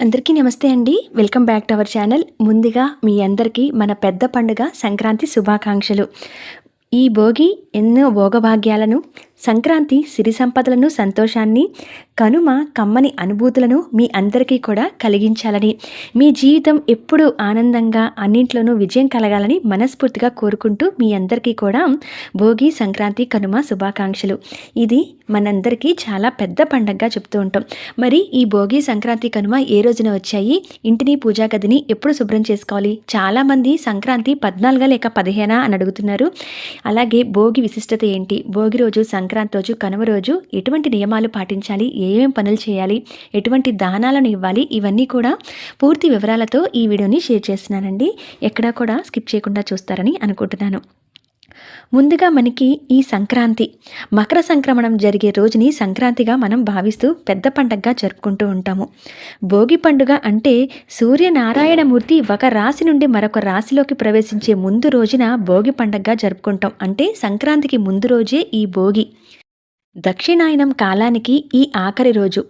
అందరికీ నమస్తే అండి. Welcome back to our channel. ముందుగా మీ అందరికీ మన పెద్ద పండుగ సంక్రాంతి శుభాకాంక్షలు. ఈ భోగి ఎన్నో భోగభాగ్యాలను, సంక్రాంతి సిరి సంపదలను, సంతోషాన్ని, కనుమ కమ్మని అనుభూతులను మీ అందరికీ కూడా కలిగించాలని, మీ జీవితం ఎప్పుడూ ఆనందంగా అన్నింట్లోనూ విజయం కలగాలని మనస్ఫూర్తిగా కోరుకుంటూ మీ అందరికీ కూడా భోగి, సంక్రాంతి, కనుమ శుభాకాంక్షలు. ఇది మనందరికీ చాలా పెద్ద పండగగా చెప్తూ ఉంటాం. మరి ఈ భోగి, సంక్రాంతి, కనుమ ఏ రోజున వచ్చాయి? ఇంటిని, పూజా గదిని ఎప్పుడు శుభ్రం చేసుకోవాలి? చాలామంది సంక్రాంతి 14 లేక 15 అని అడుగుతున్నారు. అలాగే భోగి విశిష్టత ఏంటి? భోగి రోజు, సంక్రాంతి రోజు, కనుమ రోజు ఎటువంటి నియమాలు పాటించాలి? ఏమేం పనులు చేయాలి? ఎటువంటి దానాలను ఇవ్వాలి? ఇవన్నీ కూడా పూర్తి వివరాలతో ఈ వీడియోని షేర్ చేస్తున్నానండి. ఎక్కడా కూడా స్కిప్ చేయకుండా చూస్తారని అనుకుంటున్నాను. ముందుగా మనకి ఈ సంక్రాంతి, మకర సంక్రమణం జరిగే రోజుని సంక్రాంతిగా మనం భావిస్తూ పెద్ద పండగగా జరుపుకుంటూ ఉంటాము. భోగి పండుగ అంటే సూర్యనారాయణమూర్తి ఒక రాశి నుండి మరొక రాశిలోకి ప్రవేశించే ముందు రోజున భోగి పండగగా జరుపుకుంటాం. అంటే సంక్రాంతికి ముందు రోజే ఈ భోగి. దక్షిణాయనం కాలానికి ఈ ఆఖరి రోజు.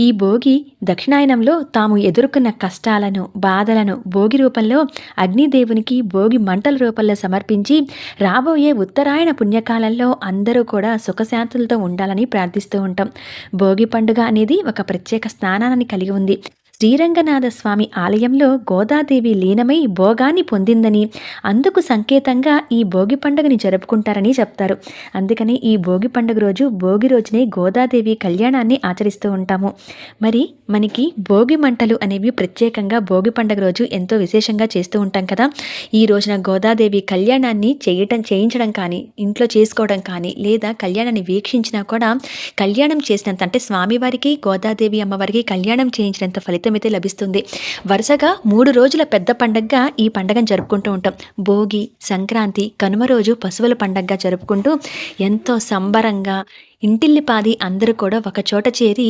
ఈ భోగి దక్షిణాయనంలో తాము ఎదుర్కొన్న కష్టాలను, బాధలను భోగి రూపంలో అగ్నిదేవునికి భోగి మంటల రూపంలో సమర్పించి రాబోయే ఉత్తరాయణ పుణ్యకాలంలో అందరూ కూడా సుఖశాంతులతో ఉండాలని ప్రార్థిస్తూ ఉంటాం. భోగి పండుగ అనేది ఒక ప్రత్యేక స్థానాన్ని కలిగి ఉంది. శ్రీరంగనాథ స్వామి ఆలయంలో గోదాదేవి లీనమై భోగాన్ని పొందిందని, అందుకు సంకేతంగా ఈ భోగి పండుగని జరుపుకుంటారని చెప్తారు. అందుకని ఈ భోగి పండుగ రోజు, భోగి రోజునే గోదాదేవి కళ్యాణాన్ని ఆచరిస్తూ ఉంటాము. మరి మనకి భోగి మంటలు అనేవి ప్రత్యేకంగా భోగి పండుగ రోజు ఎంతో విశేషంగా చేస్తూ ఉంటాం కదా. ఈ రోజున గోదాదేవి కళ్యాణాన్ని చేయించడం కానీ, ఇంట్లో చేసుకోవడం కానీ, లేదా కళ్యాణాన్ని వీక్షించినా కూడా కళ్యాణం చేసినంత, అంటే స్వామివారికి గోదాదేవి అమ్మవారికి కళ్యాణం చేయించినంత ఫలితం అయితే లభిస్తుంది. వరుసగా 3 రోజుల పెద్ద పండగగా ఈ పండగను జరుపుకుంటూ ఉంటాం. భోగి, సంక్రాంతి, కనుమ రోజు పశువుల పండగగా జరుపుకుంటూ ఎంతో సంబరంగా ఇంటిల్లిపాది అందరూ కూడా ఒక చోట చేరి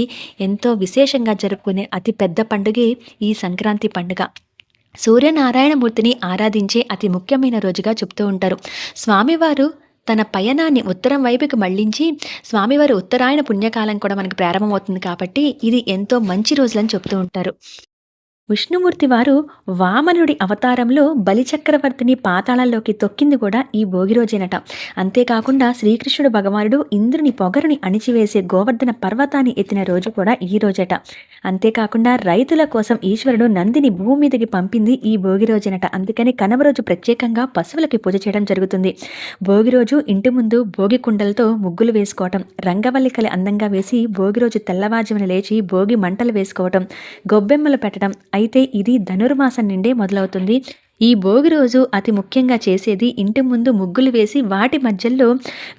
ఎంతో విశేషంగా జరుపుకునే అతి పెద్ద పండుగే ఈ సంక్రాంతి పండుగ. సూర్యనారాయణమూర్తిని ఆరాధించే అతి ముఖ్యమైన రోజుగా చెప్తూ ఉంటారు. స్వామివారు తన పయనాన్ని ఉత్తరం వైపుకి మళ్లించి, స్వామివారి ఉత్తరాయణ పుణ్యకాలం కూడా మనకి ప్రారంభమవుతుంది కాబట్టి ఇది ఎంతో మంచి రోజులని చెప్తూ ఉంటారు. విష్ణుమూర్తి వారు వామనుడి అవతారంలో బలిచక్రవర్తిని పాతాళంలోకి తొక్కింది కూడా ఈ భోగి రోజేనట. అంతేకాకుండా శ్రీకృష్ణుడు భగవానుడు ఇంద్రుని పొగరుని అణిచివేసే గోవర్ధన పర్వతాన్ని ఎత్తిన రోజు కూడా ఈ రోజట. అంతేకాకుండా రైతుల కోసం ఈశ్వరుడు నందిని భూమి మీదకి పంపింది ఈ భోగి రోజేనట. అందుకని కనుమ రోజు ప్రత్యేకంగా పశువులకి పూజ చేయడం జరుగుతుంది. భోగి రోజు ఇంటి ముందు భోగి కుండలతో ముగ్గులు వేసుకోవటం, రంగవల్లికలు అందంగా వేసి భోగి రోజు తెల్లవారుజామున లేచి భోగి మంటలు వేసుకోవటం, గొబ్బెమ్మలు పెట్టడం. అయితే ఇది ధనుర్మాసం నుండే మొదలవుతుంది. ఈ భోగి రోజు అతి ముఖ్యంగా చేసేది ఇంటి ముందు ముగ్గులు వేసి వాటి మధ్యలో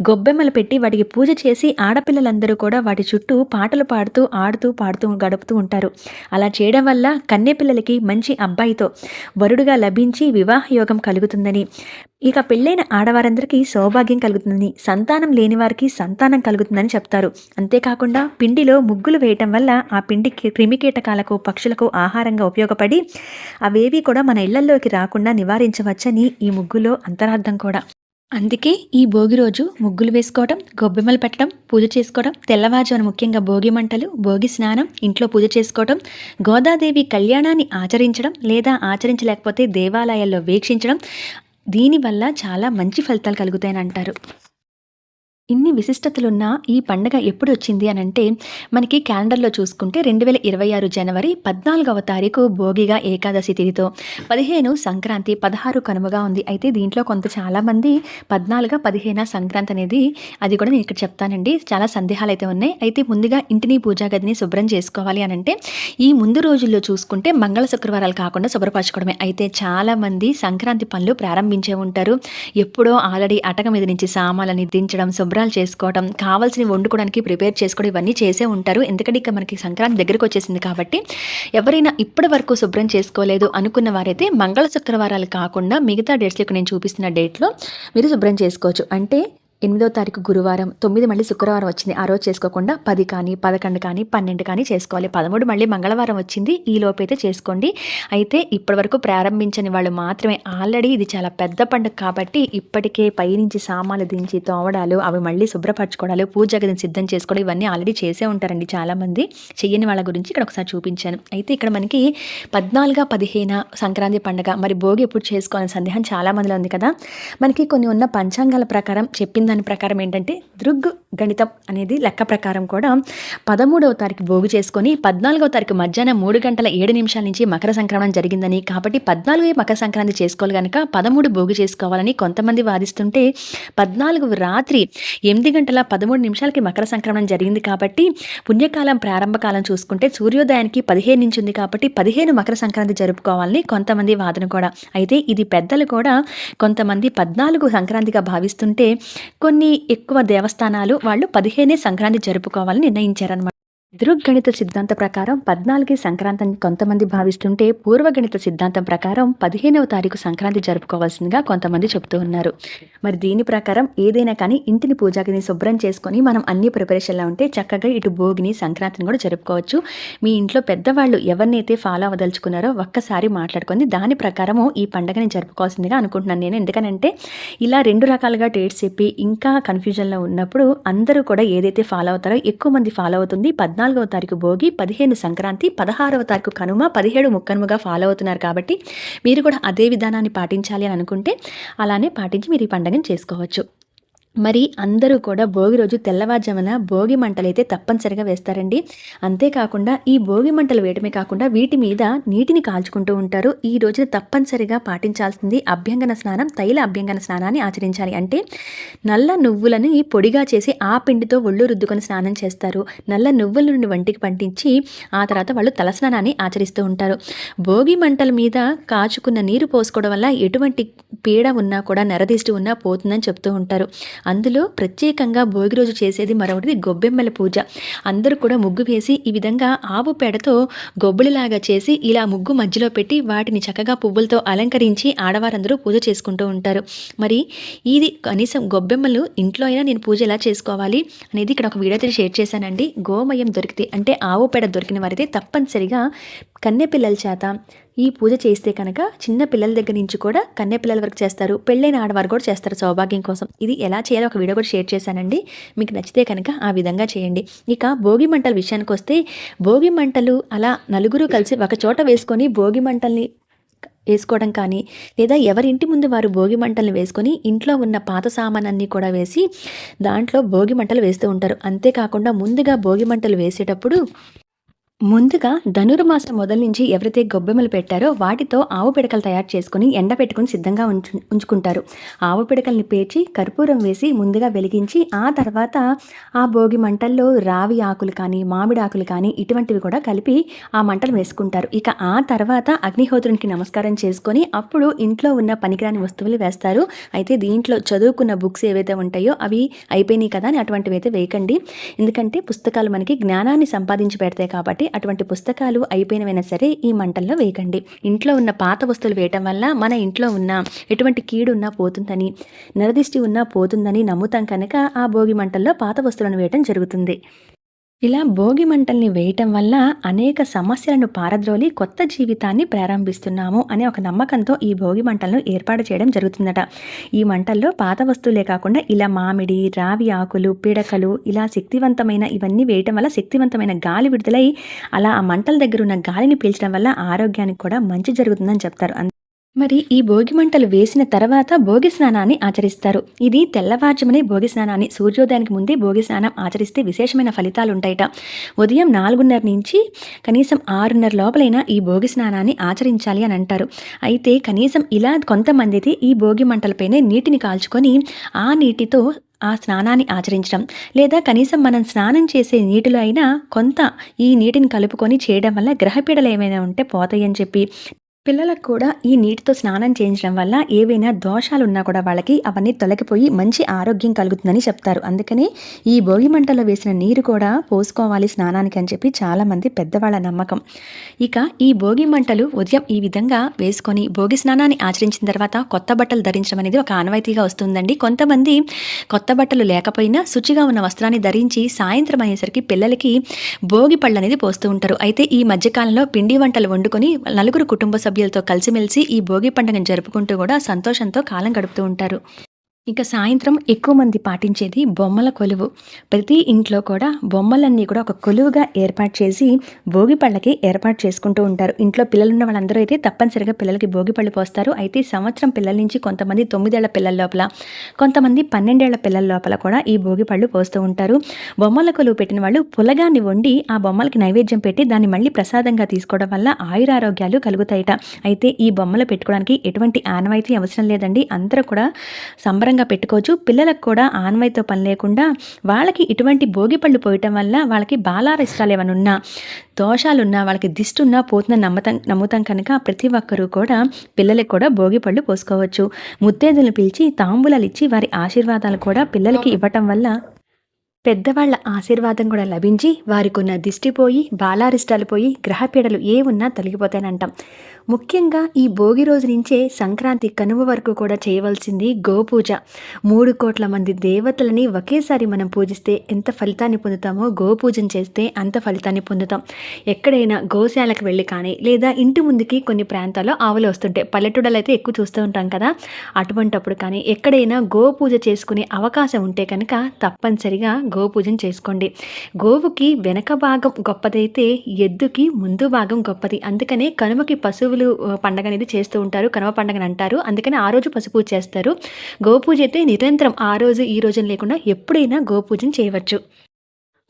గొబ్బెమ్మలు పెట్టి వాటికి పూజ చేసి ఆడపిల్లలందరూ కూడా వాటి చుట్టూ పాటలు పాడుతూ, ఆడుతూ, పాడుతూ గడుపుతూ ఉంటారు. అలా చేయడం వల్ల కన్నెపిల్లలకి మంచి అబ్బాయితో వరుడుగా లభించి వివాహ యోగం కలుగుతుందని, ఇక పెళ్ళైన ఆడవారందరికీ సౌభాగ్యం కలుగుతుందని, సంతానం లేని వారికి సంతానం కలుగుతుందని చెప్తారు. అంతేకాకుండా పిండిలో ముగ్గులు వేయటం వల్ల ఆ పిండి క్రిమికీటకాలకు, పక్షులకు ఆహారంగా ఉపయోగపడి అవేవి కూడా మన ఇళ్లలోకి రాకుండా నివారించవచ్చని ఈ ముగ్గులో అంతరార్థం కూడా. అందుకే ఈ భోగి రోజు ముగ్గులు వేసుకోవడం, గొబ్బెమ్మలు పెట్టడం, పూజ చేసుకోవడం, తెల్లవారుజామున ముఖ్యంగా భోగి మంటలు, భోగి స్నానం, ఇంట్లో పూజ చేసుకోవడం, గోదాదేవి కళ్యాణాన్ని ఆచరించడం లేదా ఆచరించలేకపోతే దేవాలయాల్లో వీక్షించడం, దీనివల్ల చాలా మంచి ఫలితాలు కలుగుతాయని అంటారు. ఇన్ని విశిష్టతలున్న ఈ పండుగ ఎప్పుడు వచ్చింది అని అంటే, మనకి క్యాలెండర్లో చూసుకుంటే 2026 జనవరి 14వ తారీఖు భోగిగా ఏకాదశి తిథితో, 15 సంక్రాంతి, 16 కనుమగా ఉంది. అయితే దీంట్లో చాలామంది 14, 15 సంక్రాంతి అనేది, అది కూడా నేను ఇక్కడ చెప్తానండి. చాలా సందేహాలు అయితే ఉన్నాయి. అయితే ముందుగా ఇంటిని, పూజా గదిని శుభ్రం చేసుకోవాలి అని అంటే ఈ ముందు రోజుల్లో చూసుకుంటే మంగళ శుక్రవారాలు కాకుండా శుభ్రపరచుకోవడమే. అయితే చాలామంది సంక్రాంతి పనులు ప్రారంభించే ఉంటారు. ఎప్పుడో ఆల్రెడీ అటక మీద నుంచి సామాన్లని దించడం, శుభ్రాలు చేసుకోవడం, కావాల్సినవి వండుకోవడానికి ప్రిపేర్ చేసుకోవడం, ఇవన్నీ చేసే ఉంటారు. ఎందుకంటే ఇక మనకి సంక్రాంతి దగ్గరకు వచ్చేసింది కాబట్టి ఎవరైనా ఇప్పటి వరకు శుభ్రం చేసుకోలేదు అనుకున్న వారైతే మంగళ శుక్రవారాలు కాకుండా మిగతా డేట్స్లో నేను చూపిస్తున్న డేట్లో మీరు శుభ్రం చేసుకోవచ్చు. అంటే 8వ తారీఖు గురువారం, 9 మళ్ళీ శుక్రవారం వచ్చింది. ఆ రోజు చేసుకోకుండా 10 కానీ, 11 కానీ, 12 కానీ చేసుకోవాలి. 13 మళ్ళీ మంగళవారం వచ్చింది. ఈ లోపైతే చేసుకోండి. అయితే ఇప్పటివరకు ప్రారంభించని వాళ్ళు మాత్రమే, ఆల్రెడీ ఇది చాలా పెద్ద పండుగ కాబట్టి ఇప్పటికే పైనుంచి సామాన్లు దించి తోమడాలు, అవి మళ్ళీ శుభ్రపరచుకోవడాలు, పూజ గదిని సిద్ధం చేసుకోవడం ఇవన్నీ ఆల్రెడీ చేసే ఉంటారండి చాలామంది. చెయ్యని వాళ్ళ గురించి ఇక్కడ ఒకసారి చూపించాను. అయితే ఇక్కడ మనకి 14, 15 సంక్రాంతి పండుగ. మరి భోగి ఎప్పుడు చేసుకోవాలని సందేహం చాలామందిలో ఉంది కదా. మనకి కొన్ని ఉన్న పంచాంగాల ప్రకారం చెప్పిన దాని ప్రకారం ఏంటంటే దృగ్ గణితం అనేది లెక్క ప్రకారం కూడా 13వ తారీఖు భోగి చేసుకొని 14వ తారీఖు మధ్యాహ్నం 3:07 నుంచి మకర సంక్రమణం జరిగిందని, కాబట్టి 14 మకర సంక్రాంతి చేసుకోవాలి కనుక 13 భోగి చేసుకోవాలని కొంతమంది వాదిస్తుంటే, 14 రాత్రి 8:13 మకర సంక్రమణం జరిగింది కాబట్టి పుణ్యకాలం ప్రారంభకాలం చూసుకుంటే సూర్యోదయానికి 15 నుంచి ఉంది కాబట్టి 15 మకర సంక్రాంతి జరుపుకోవాలని కొంతమంది వాదన కూడా. అయితే ఇది పెద్దలు కూడా కొంతమంది 14 సంక్రాంతిగా భావిస్తుంటే, కొన్ని ఎక్కువ దేవస్థానాలు వాళ్ళు 15 సంక్రాంతి జరుపుకోవాలని నిర్ణయించారన్నమాట. దృగ్గణిత సిద్ధాంత ప్రకారం 14 సంక్రాంతిని కొంతమంది భావిస్తుంటే, పూర్వగణిత సిద్ధాంతం ప్రకారం 15వ తారీఖు సంక్రాంతి జరుపుకోవాల్సిందిగా కొంతమంది చెప్తూ ఉన్నారు. మరి దీని ప్రకారం ఏదైనా కానీ ఇంటిని పూజాగిని శుభ్రం చేసుకొని మనం అన్ని ప్రిపరేషన్లో ఉంటే చక్కగా ఇటు భోగిని సంక్రాంతిని కూడా జరుపుకోవచ్చు. మీ ఇంట్లో పెద్దవాళ్ళు ఎవరినైతే ఫాలో అవ్వదలుచుకున్నారో ఒక్కసారి మాట్లాడుకొని దాని ప్రకారము ఈ పండుగని జరుపుకోవాల్సిందిగా అనుకుంటున్నాను నేను. ఎందుకనంటే ఇలా 2 రకాలుగా డేట్స్ చెప్పి ఇంకా కన్ఫ్యూజన్లో ఉన్నప్పుడు అందరూ కూడా ఏదైతే ఫాలో అవుతారో ఎక్కువ మంది ఫాలో అవుతుంది 14వ తారీఖు భోగి, 15 సంక్రాంతి, 16వ తారీఖు కనుమ, 17 ముక్కనుమగా ఫాలో అవుతున్నారు కాబట్టి మీరు కూడా అదే విధానాన్ని పాటించాలి అని అనుకుంటే అలానే పాటించి మీరు ఈ పండుగను చేసుకోవచ్చు. మరి అందరూ కూడా భోగి రోజు తెల్లవారుజామున భోగి మంటలైతే తప్పనిసరిగా వేస్తారండి. అంతేకాకుండా ఈ భోగి మంటలు వేయటమే కాకుండా వీటి మీద నీటిని కాల్చుకుంటూ ఉంటారు. ఈ రోజున తప్పనిసరిగా పాటించాల్సింది అభ్యంగన స్నానం, తైల అభ్యంగన స్నానాన్ని ఆచరించాలి. అంటే నల్ల నువ్వులని పొడిగా చేసి ఆ పిండితో ఒళ్ళు రుద్దుకొని స్నానం చేస్తారు. నల్ల నువ్వుల నుండి వంటికి పండించి ఆ తర్వాత వాళ్ళు తలస్నానాన్ని ఆచరిస్తూ ఉంటారు. భోగి మంటల మీద కాచుకున్న నీరు పోసుకోవడం వల్ల ఎటువంటి పీడ ఉన్నా కూడా నరదిష్టి ఉన్నా పోతుందని చెప్తూ ఉంటారు. అందులో ప్రత్యేకంగా భోగి రోజు చేసేది మరొకటి గొబ్బెమ్మల పూజ. అందరూ కూడా ముగ్గు వేసి ఈ విధంగా ఆవు పేడతో గొబ్బులిలాగా చేసి ఇలా ముగ్గు మధ్యలో పెట్టి వాటిని చక్కగా పువ్వులతో అలంకరించి ఆడవారందరూ పూజ చేసుకుంటూ ఉంటారు. మరి ఇది కనీసం గొబ్బెమ్మలు ఇంట్లో అయినా నేను పూజ ఎలా చేసుకోవాలి అనేది ఇక్కడ ఒక వీడియో షేర్ చేశానండి. గోమయం దొరికితే అంటే ఆవు పేడ దొరికిన వారైతే తప్పనిసరిగా కన్నెపిల్లల చేత ఈ పూజ చేస్తే కనుక చిన్న పిల్లల దగ్గర నుంచి కూడా కన్నెపిల్లల వరకు చేస్తారు, పెళ్ళైన ఆడవారు కూడా చేస్తారు సౌభాగ్యం కోసం. ఇది ఎలా చేయాలో ఒక వీడియో కూడా షేర్ చేశానండి. మీకు నచ్చితే కనుక ఆ విధంగా చేయండి. ఇక భోగి మంటల విషయానికి వస్తే, భోగి మంటలు అలా నలుగురు కలిసి ఒక చోట వేసుకొని భోగి మంటల్ని వేసుకోవడం కానీ, లేదా ఎవరింటి ముందు వారు భోగి మంటల్ని వేసుకొని ఇంట్లో ఉన్న పాత సామానన్నీ కూడా వేసి దాంట్లో భోగి మంటలు వేస్తూ ఉంటారు. అంతేకాకుండా ముందుగా భోగి మంటలు వేసేటప్పుడు ముందుగా ధనుర్మాసం మొదలు నుంచి ఎవరైతే గొబ్బెమ్మలు పెట్టారో వాటితో ఆవు పిడకలు తయారు చేసుకుని ఎండబెట్టుకుని సిద్ధంగా ఉంచుకుంటారు. ఆవు పిడకల్ని పేర్చి కర్పూరం వేసి ముందుగా వెలిగించి ఆ తర్వాత ఆ భోగి మంటల్లో రావి ఆకులు కానీ మామిడి ఆకులు కానీ ఇటువంటివి కూడా కలిపి ఆ మంటలు వేసుకుంటారు. ఇక ఆ తర్వాత అగ్నిహోత్రునికి నమస్కారం చేసుకొని అప్పుడు ఇంట్లో ఉన్న పనికిరాని వస్తువులు వేస్తారు. అయితే దీంట్లో చదువుకున్న బుక్స్ ఏవైతే ఉంటాయో అవి అయిపోయినాయి కదా అని అటువంటివి అయితే వేయకండి. ఎందుకంటే పుస్తకాలు మనకి జ్ఞానాన్ని సంపాదించి పెడతాయి కాబట్టి అటువంటి పుస్తకాలు అయిపోయినవైనా సరే ఈ మంటల్లో వేయకండి. ఇంట్లో ఉన్న పాత వస్తువులు వేయటం వల్ల మన ఇంట్లో ఉన్న ఎటువంటి కీడు ఉన్నా పోతుందని, నరదిష్టి ఉన్నా పోతుందని నమ్ముతాం కనుక ఆ భోగి మంటల్లో పాత వస్తువులను వేయటం జరుగుతుంది. ఇలా భోగి మంటల్ని వేయటం వల్ల అనేక సమస్యలను పారద్రోలి కొత్త జీవితాన్ని ప్రారంభిస్తున్నాము అనే ఒక నమ్మకంతో ఈ భోగి మంటలను ఏర్పాటు చేయడం జరుగుతుందట. ఈ మంటల్లో పాత వస్తువులే కాకుండా ఇలా మామిడి, రావి ఆకులు, పిడకలు ఇలా శక్తివంతమైన ఇవన్నీ వేయటం వల్ల శక్తివంతమైన గాలి విడుదలై అలా ఆ మంటల దగ్గర ఉన్న గాలిని పీల్చడం వల్ల ఆరోగ్యానికి కూడా మంచి జరుగుతుందని చెప్తారు. మరి ఈ భోగి మంటలు వేసిన తర్వాత భోగి స్నానాన్ని ఆచరిస్తారు. ఇది తెల్లవారుజామునే భోగి స్నానాన్ని, సూర్యోదయానికి ముందే భోగి స్నానం ఆచరిస్తే విశేషమైన ఫలితాలు ఉంటాయట. ఉదయం 4:30 నుంచి కనీసం 6:30 లోపలైనా ఈ భోగి స్నానాన్ని ఆచరించాలి అని అంటారు. అయితే కనీసం ఇలా కొంతమంది అయితే ఈ భోగి మంటలపైనే నీటిని కాల్చుకొని ఆ నీటితో ఆ స్నానాన్ని ఆచరించడం, లేదా కనీసం మనం స్నానం చేసే నీటిలో అయినా కొంత ఈ నీటిని కలుపుకొని చేయడం వల్ల గ్రహపీడలు ఏమైనా ఉంటే పోతాయని చెప్పి పిల్లలకు కూడా ఈ నీటితో స్నానం చేయించడం వల్ల ఏవైనా దోషాలున్నా కూడా వాళ్ళకి అవన్నీ తొలగిపోయి మంచి ఆరోగ్యం కలుగుతుందని చెప్తారు. అందుకని ఈ భోగి మంటలో వేసిన నీరు కూడా పోసుకోవాలి స్నానానికి అని చెప్పి చాలామంది పెద్దవాళ్ళ నమ్మకం. ఇక ఈ భోగి మంటలు ఉదయం ఈ విధంగా వేసుకొని భోగి స్నానాన్ని ఆచరించిన తర్వాత కొత్త బట్టలు ధరించడం అనేది ఒక ఆనవాయితీగా వస్తుందండి. కొంతమంది కొత్త బట్టలు లేకపోయినా శుచిగా ఉన్న వస్త్రాన్ని ధరించి సాయంత్రం అయ్యేసరికి పిల్లలకి భోగి పళ్ళు అనేది పోస్తూ ఉంటారు. అయితే ఈ మధ్యకాలంలో పిండి వంటలు వండుకొని నలుగురు కుటుంబ సభ్యులతో కలిసిమెలిసి ఈ భోగి పండుగను జరుపుకుంటూ కూడా సంతోషంతో కాలం గడుపుతూ ఉంటారు. ఇక సాయంత్రం ఎక్కువ మంది పాటించేది బొమ్మల కొలువు. ప్రతి ఇంట్లో కూడా బొమ్మలన్నీ కూడా ఒక కొలువుగా ఏర్పాటు చేసి భోగి పళ్ళకి ఏర్పాటు చేసుకుంటూ ఉంటారు. ఇంట్లో పిల్లలున్న వాళ్ళందరూ అయితే తప్పనిసరిగా పిల్లలకి భోగి పళ్ళు పోస్తారు. అయితే సంవత్సరం పిల్లల నుంచి కొంతమంది 9 ఏళ్ల పిల్లల లోపల, కొంతమంది 12 ఏళ్ల పిల్లల లోపల కూడా ఈ భోగి పళ్ళు పోస్తూ ఉంటారు. బొమ్మల కొలువు పెట్టిన వాళ్ళు పులగాన్ని వండి ఆ బొమ్మలకి నైవేద్యం పెట్టి దాన్ని మళ్ళీ ప్రసాదంగా తీసుకోవడం వల్ల ఆయురారోగ్యాలు కలుగుతాయట. అయితే ఈ బొమ్మలు పెట్టుకోవడానికి ఎటువంటి ఆనవాయితీ అవసరం లేదండి. అందరూ కూడా సంబరంగా పెట్టుకోవచ్చు. పిల్లలకు కూడా ఆనవాయితీతో పని లేకుండా వాళ్ళకి ఇటువంటి భోగి పళ్ళు పోయటం వల్ల వాళ్ళకి బాలారిష్టాలు ఏమైనా ఉన్నా, దోషాలున్నా, వాళ్ళకి దిష్టి ఉన్నా పోతుందని నమ్ముతాం కనుక ప్రతి ఒక్కరూ కూడా పిల్లలకు కూడా భోగి పళ్ళు పోసుకోవచ్చు. ముత్తైదులను పిలిచి తాంబూలాలు ఇచ్చి వారి ఆశీర్వాదాలు కూడా పిల్లలకి ఇవ్వటం వల్ల పెద్దవాళ్ల ఆశీర్వాదం కూడా లభించి వారికున్న దిష్టి పోయి, బాలారిష్టాలు పోయి, గ్రహపీడలు ఏ ఉన్నా తొలగిపోతాయంటాం. ముఖ్యంగా ఈ భోగి రోజు నుంచే సంక్రాంతి కనుమ వరకు కూడా చేయవలసింది గోపూజ. 3 కోట్ల మంది దేవతలని ఒకేసారి మనం పూజిస్తే ఎంత ఫలితాన్ని పొందుతామో గోపూజను చేస్తే అంత ఫలితాన్ని పొందుతాం. ఎక్కడైనా గోశాలకు వెళ్ళి కానీ లేదా ఇంటి ముందుకి కొన్ని ప్రాంతాల్లో ఆవులు వస్తుంటాయి. పల్లెటూళ్ళలో అయితే ఎక్కువ చూస్తూ ఉంటాం కదా. అటువంటప్పుడు కానీ ఎక్కడైనా గోపూజ చేసుకునే అవకాశం ఉంటే కనుక తప్పనిసరిగా గోపూజను చేసుకోండి. గోవుకి వెనక భాగం గొప్పదైతే ఎద్దుకి ముందు భాగం గొప్పది. అందుకనే కనుమకి పశువులు పండగ అనేది చేస్తూ ఉంటారు. కనుమ పండగని అంటారు. అందుకని ఆ రోజు పశుపూజ చేస్తారు. గోపూజ అయితే నిరంతరం ఆ రోజు ఈ రోజున లేకుండా ఎప్పుడైనా గోపూజను చేయవచ్చు.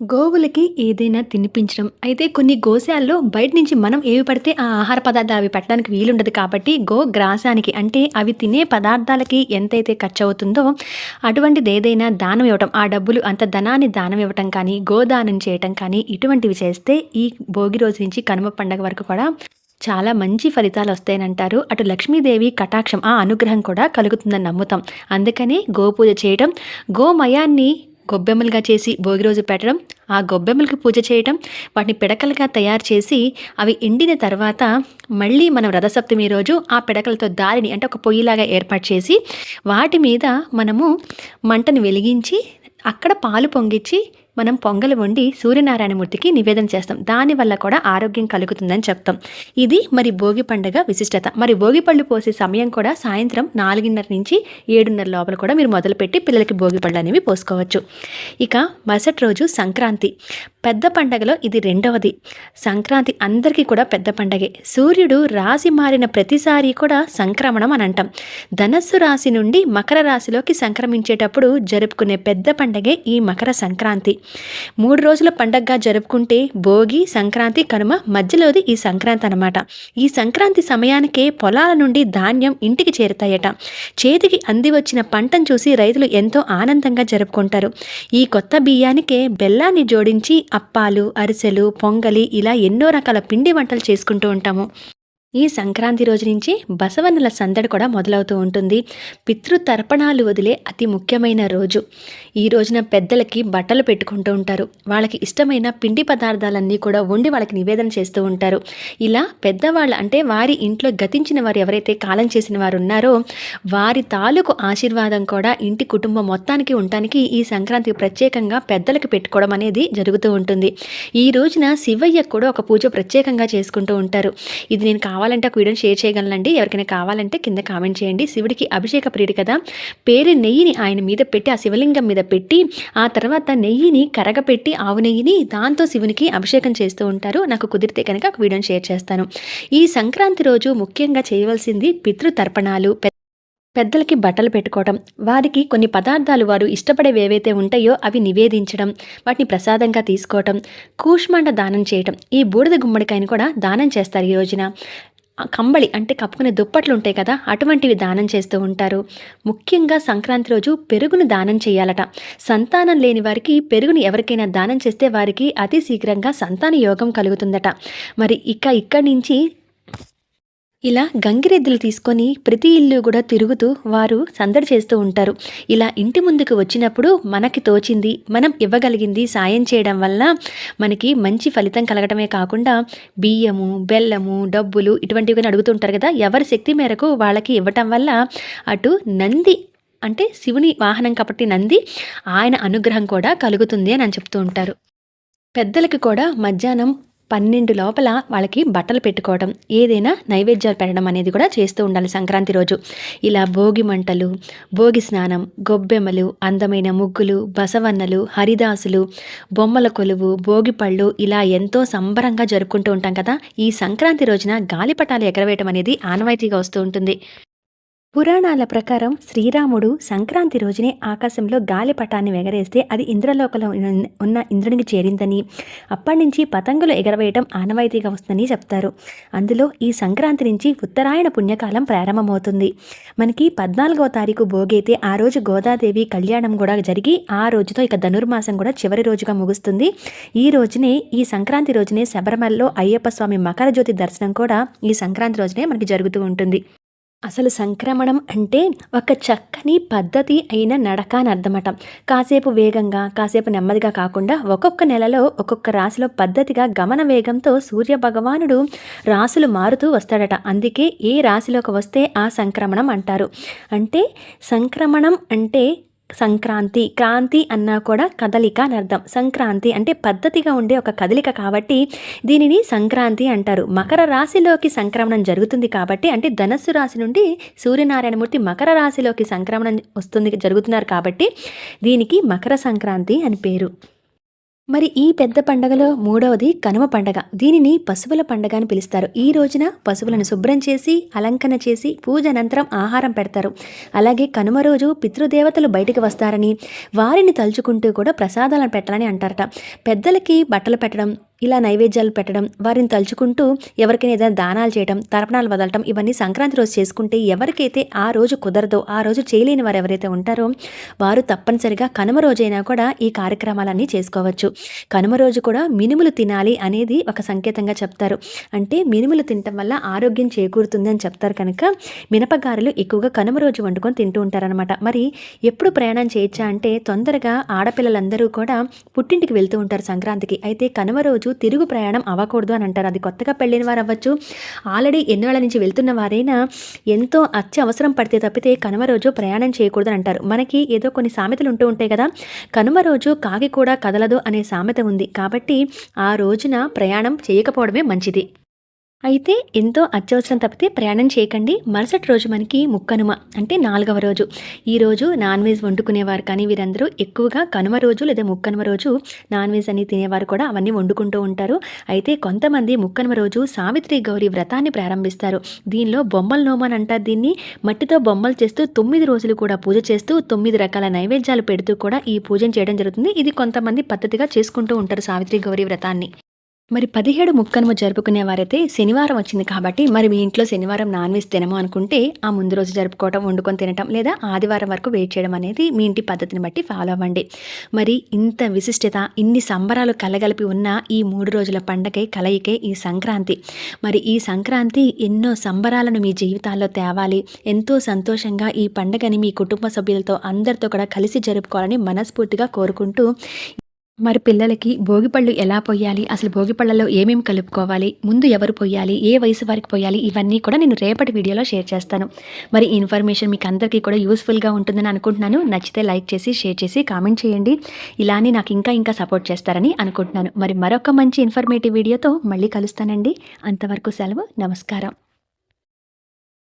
గోవులకి ఏదైనా తినిపించడం. అయితే కొన్ని గోశాలలో బయట నుంచి మనం ఏవి పడితే ఆ ఆహార పదార్థాలు అవి పెట్టడానికి వీలుండదు కాబట్టి గోగ్రాసానికి అంటే అవి తినే పదార్థాలకి ఎంతైతే ఖర్చు అవుతుందో అటువంటిది ఏదైనా దానం ఇవ్వటం, ఆ డబ్బులు అంత ధనాన్ని దానం ఇవ్వటం కానీ గోదానం చేయటం కానీ ఇటువంటివి చేస్తే ఈ భోగి రోజు నుంచి కనుమ పండగ వరకు కూడా చాలా మంచి ఫలితాలు వస్తాయనంటారు. అటు లక్ష్మీదేవి కటాక్షం, ఆ అనుగ్రహం కూడా కలుగుతుందని నమ్ముతాం. అందుకని గోపూజ చేయడం, గోమయాన్ని గొబ్బెమ్మలుగా చేసి భోగి రోజు పెట్టడం, ఆ గొబ్బెమ్మలకి పూజ చేయడం, వాటిని పిడకలుగా తయారు చేసి అవి ఎండిన తర్వాత మళ్ళీ మనం రథసప్తమి రోజు ఆ పిడకలతో దారిని అంటే ఒక పొయ్యిలాగా ఏర్పాటు చేసి వాటి మీద మనము మంటను వెలిగించి అక్కడ పాలు పొంగిచ్చి మనం పొంగలు వండి సూర్యనారాయణమూర్తికి నివేదన చేస్తాం. దానివల్ల కూడా ఆరోగ్యం కలుగుతుందని చెప్తాం. ఇది మరి భోగి పండుగ విశిష్టత. మరి భోగి పళ్ళు పోసే సమయం కూడా సాయంత్రం 4:30 నుంచి 7:30 లోపల కూడా మీరు మొదలుపెట్టి పిల్లలకి భోగి పళ్ళు అనేవి పోసుకోవచ్చు. ఇక మరుసటి రోజు సంక్రాంతి. పెద్ద పండగలో ఇది రెండవది. సంక్రాంతి అందరికీ కూడా పెద్ద పండగే. సూర్యుడు రాశి మారిన ప్రతిసారి కూడా సంక్రమణం అని అంటాం. ధనస్సు రాశి నుండి మకర రాశిలోకి సంక్రమించేటప్పుడు జరుపుకునే పెద్ద పండగే ఈ మకర సంక్రాంతి. 3 రోజుల పండగగా జరుపుకుంటే భోగి, సంక్రాంతి, కనుమ మధ్యలోది ఈ సంక్రాంతి అన్నమాట. ఈ సంక్రాంతి సమయానికే పొలాల నుండి ధాన్యం ఇంటికి చేరుతాయట. చేతికి అంది వచ్చిన పంటను చూసి రైతులు ఎంతో ఆనందంగా జరుపుకుంటారు. ఈ కొత్త బియ్యానికే బెల్లాన్ని జోడించి అప్పాలు, అరిసెలు, పొంగలి ఇలా ఎన్నో రకాల పిండి వంటలు చేసుకుంటూ ఉంటాము. ఈ సంక్రాంతి రోజు నుంచి బసవన్నల సందడి కూడా మొదలవుతూ ఉంటుంది. పితృతర్పణాలు వదిలే అతి ముఖ్యమైన రోజు. ఈ రోజున పెద్దలకి బట్టలు పెట్టుకుంటూ ఉంటారు. వాళ్ళకి ఇష్టమైన పిండి పదార్థాలన్నీ కూడా వండి వాళ్ళకి నివేదన చేస్తూ ఉంటారు. ఇలా పెద్దవాళ్ళు అంటే వారి ఇంట్లో గతించిన వారు ఎవరైతే కాలం చేసిన వారు ఉన్నారో వారి తాలూకు ఆశీర్వాదం కూడా ఇంటి కుటుంబం మొత్తానికి ఉండటానికి ఈ సంక్రాంతి ప్రత్యేకంగా పెద్దలకు పెట్టుకోవడం అనేది జరుగుతూ ఉంటుంది. ఈ రోజున శివయ్యకు కూడా ఒక పూజ ప్రత్యేకంగా చేసుకుంటూ ఉంటారు. ఇది నేను కావాలంటే ఒక వీడియోని షేర్ చేయగలనండి. ఎవరికైనా కావాలంటే కింద కామెంట్ చేయండి. శివుడికి అభిషేక ప్రియుడు కదా, పేరు నెయ్యిని ఆయన మీద పెట్టి ఆ శివలింగం మీద పెట్టి ఆ తర్వాత నెయ్యిని కరగపెట్టి ఆవు నెయ్యిని దాంతో శివునికి అభిషేకం చేస్తూ ఉంటారు. నాకు కుదిరితే కనుక ఒక వీడియోని షేర్ చేస్తాను. ఈ సంక్రాంతి రోజు ముఖ్యంగా చేయవలసింది పితృతర్పణాలు. పెద్దలకి బట్టలు పెట్టుకోవడం, వారికి కొన్ని పదార్థాలు వారు ఇష్టపడేవి ఏవైతే ఉంటాయో అవి నివేదించడం, వాటిని ప్రసాదంగా తీసుకోవటం, కూష్మాండ దానం చేయటం. ఈ బూడిద గుమ్మడికాయని కూడా దానం చేస్తారు ఈ రోజున. కంబళి అంటే కప్పుకునే దుప్పట్లు ఉంటాయి కదా, అటువంటివి దానం చేస్తూ ఉంటారు. ముఖ్యంగా సంక్రాంతి రోజు పెరుగును దానం చేయాలట. సంతానం లేని వారికి పెరుగును ఎవరికైనా దానం చేస్తే వారికి అతి శీఘ్రంగా సంతాన యోగం కలుగుతుందట. మరి ఇక్కడి నుంచి ఇలా గంగిరెద్దులు తీసుకొని ప్రతి ఇల్లు కూడా తిరుగుతూ వారు సందడి చేస్తూ ఉంటారు. ఇలా ఇంటి ముందుకు వచ్చినప్పుడు మనకి తోచింది, మనం ఇవ్వగలిగింది సాయం చేయడం వల్ల మనకి మంచి ఫలితం కలగటమే కాకుండా బియ్యము, బెల్లము, డబ్బులు ఇటువంటివి గాని అడుగుతుంటారు కదా! ఎవరి శక్తి మేరకు వాళ్ళకి ఇవ్వటం వల్ల అటు నంది అంటే శివుని వాహనం కాబట్టి నంది, ఆయన అనుగ్రహం కూడా కలుగుతుంది అని చెప్తూ ఉంటారు. పెద్దలకి కూడా మధ్యాహ్నం 12 లోపల వాళ్ళకి బట్టలు పెట్టుకోవడం, ఏదైనా నైవేద్యాలు పెట్టడం అనేది కూడా చేస్తూ ఉండాలి సంక్రాంతి రోజు. ఇలా భోగి మంటలు, భోగి స్నానం, గొబ్బెమ్మలు, అందమైన ముగ్గులు, బసవన్నలు, హరిదాసులు, బొమ్మల కొలువు, భోగిపళ్ళు ఇలా ఎంతో సంబరంగా జరుపుకుంటూ ఉంటాం కదా! ఈ సంక్రాంతి రోజున గాలిపటాలు ఎగరవేయటం అనేది ఆనవాయితీగా వస్తూ ఉంటుంది. పురాణాల ప్రకారం శ్రీరాముడు సంక్రాంతి రోజునే ఆకాశంలో గాలిపటాన్ని ఎగరేస్తే అది ఇంద్రలోకంలో ఉన్న ఇంద్రునికి చేరిందని, అప్పటి నుంచి పతంగులు ఎగరవేయటం ఆనవాయితీగా వస్తుందని చెప్తారు. అందులో ఈ సంక్రాంతి నుంచి ఉత్తరాయణ పుణ్యకాలం ప్రారంభమవుతుంది. మనకి 14వ తారీఖు భోగి అయితే ఆ రోజు గోదాదేవి కళ్యాణం కూడా జరిగి ఆ రోజుతో ఇక ధనుర్మాసం కూడా చివరి రోజుగా ముగుస్తుంది. ఈ రోజునే ఈ సంక్రాంతి రోజునే శబరిమలలో అయ్యప్ప స్వామి మకర జ్యోతి దర్శనం కూడా ఈ సంక్రాంతి రోజునే మనకి జరుగుతూ ఉంటుంది. అసలు సంక్రమణం అంటే ఒక చక్కని పద్ధతి అయిన నడక అని అర్థమట. కాసేపు వేగంగా, కాసేపు నెమ్మదిగా కాకుండా ఒక్కొక్క నెలలో ఒక్కొక్క రాశిలో పద్ధతిగా గమన వేగంతో సూర్య భగవానుడు రాశులు మారుతూ వస్తాడట. అందుకే ఏ రాశిలోకి వస్తే ఆ సంక్రమణం అంటారు. అంటే సంక్రమణం అంటే సంక్రాంతి, క్రాంతి అన్నా కూడా కదలిక అని అర్థం. సంక్రాంతి అంటే పద్ధతిగా ఉండే ఒక కదలిక కాబట్టి దీనిని సంక్రాంతి అంటారు. మకర రాశిలోకి సంక్రమణం జరుగుతుంది కాబట్టి, అంటే ధనస్సు రాశి నుండి సూర్యనారాయణమూర్తి మకర రాశిలోకి సంక్రమణం జరుగుతున్నారు కాబట్టి దీనికి మకర సంక్రాంతి అని పేరు. మరి ఈ పెద్ద పండగలో మూడవది కనుమ పండగ. దీనిని పశువుల పండగ అని పిలుస్తారు. ఈ రోజున పశువులను శుభ్రం చేసి, అలంకరణ చేసి, పూజ అనంతరం ఆహారం పెడతారు. అలాగే కనుమ రోజు పితృదేవతలు బయటికి వస్తారని, వారిని తలుచుకుంటూ కూడా ప్రసాదాలను పెట్టాలని అంటారట. పెద్దలకి బట్టలు పెట్టడం, ఇలా నైవేద్యాలు పెట్టడం, వారిని తలుచుకుంటూ ఎవరికైనా ఏదైనా దానాలు చేయడం, తర్పణాలు వదలటం, ఇవన్నీ సంక్రాంతి రోజు చేసుకుంటే ఎవరికైతే ఆ రోజు కుదరదో, ఆ రోజు చేయలేని వారు ఎవరైతే ఉంటారో వారు తప్పనిసరిగా కనుమ రోజైనా కూడా ఈ కార్యక్రమాలన్నీ చేసుకోవచ్చు. కనుమ రోజు కూడా మినుములు తినాలి అనేది ఒక సంకేతంగా చెప్తారు. అంటే మినుములు తినటం వల్ల ఆరోగ్యం చేకూరుతుంది అని చెప్తారు కనుక మినపగారెలు ఎక్కువగా కనుమ రోజు వండుకొని తింటూ ఉంటారనమాట. మరి ఎప్పుడు ప్రయాణం చేయొచ్చా అంటే తొందరగా ఆడపిల్లలందరూ కూడా పుట్టింటికి వెళ్తూ ఉంటారు సంక్రాంతికి. అయితే కనుమ రోజు తిరుగు ప్రయాణం అవ్వకూడదు అని అంటారు. అది కొత్తగా పెళ్ళైన వారు అవ్వచ్చు, ఆల్రెడీ ఎన్నేళ్ల నుంచి వెళ్తున్న వారైనా ఎంతో అత్యవసరం పడితే తప్పితే కనుమ రోజు ప్రయాణం చేయకూడదు అని అంటారు. మనకి ఏదో కొన్ని సామెతలు ఉంటూ ఉంటాయి కదా, కనుమ రోజు కాకి కూడా కదలదు అనే సామెత ఉంది. కాబట్టి ఆ రోజున ప్రయాణం చేయకపోవడమే మంచిది. అయితే ఎంతో అత్యవసరం తప్పితే ప్రయాణం చేయకండి. మరుసటి రోజు మనకి ముక్కనుమ అంటే 4వ రోజు. ఈరోజు నాన్ వెజ్ వండుకునేవారు కానీ వీరందరూ ఎక్కువగా కనుమ రోజు లేదా ముక్కనుమ రోజు నాన్ వెజ్ అని తినేవారు కూడా అవన్నీ వండుకుంటూ ఉంటారు. అయితే కొంతమంది ముక్కనుమ రోజు సావిత్రి గౌరీ వ్రతాన్ని ప్రారంభిస్తారు. దీనిలో బొమ్మల నోము అని అంటారు. దీన్ని మట్టితో బొమ్మలు చేస్తూ 9 రోజులు కూడా పూజ చేస్తూ 9 రకాల నైవేద్యాలు పెడుతూ కూడా ఈ పూజను చేయడం జరుగుతుంది. ఇది కొంతమంది పద్ధతిగా చేసుకుంటూ ఉంటారు సావిత్రి గౌరీ వ్రతాన్ని. మరి 17 ముక్కనుమ జరుపుకునే వారైతే శనివారం వచ్చింది కాబట్టి మరి మీ ఇంట్లో శనివారం నాన్ వెజ్ తినము అనుకుంటే ఆ ముందు రోజు జరుపుకోవటం, వండుకొని తినటం లేదా ఆదివారం వరకు వెయిట్ చేయడం అనేది మీ ఇంటి పద్ధతిని బట్టి ఫాలో అవ్వండి. మరి ఇంత విశిష్టత, ఇన్ని సంబరాలు కలగలిపి ఉన్న ఈ 3 రోజుల పండగే కలయికే ఈ సంక్రాంతి. మరి ఈ సంక్రాంతి ఎన్నో సంబరాలను మీ జీవితాల్లో తేవాలి. ఎంతో సంతోషంగా ఈ పండగని మీ కుటుంబ సభ్యులతో అందరితో కూడా కలిసి జరుపుకోవాలని మనస్ఫూర్తిగా కోరుకుంటూ, మరి పిల్లలకి భోగిపళ్ళు ఎలా పొయ్యాలి, అసలు భోగిపళ్ళలో ఏమేమి కలుపుకోవాలి, ముందు ఎవరు పొయ్యాలి, ఏ వయసు వారికి పొయ్యాలి, ఇవన్నీ కూడా నేను రేపటి వీడియోలో షేర్ చేస్తాను. మరి ఈ ఇన్ఫర్మేషన్ మీకు అందరికీ కూడా యూస్ఫుల్గా ఉంటుందని అనుకుంటున్నాను. నచ్చితే లైక్ చేసి, షేర్ చేసి, కామెంట్ చేయండి. ఇలానే నాకు ఇంకా సపోర్ట్ చేస్తారని అనుకుంటున్నాను. మరి మరొక మంచి ఇన్ఫర్మేటివ్ వీడియోతో మళ్ళీ కలుస్తానండి. అంతవరకు సెలవు. నమస్కారం.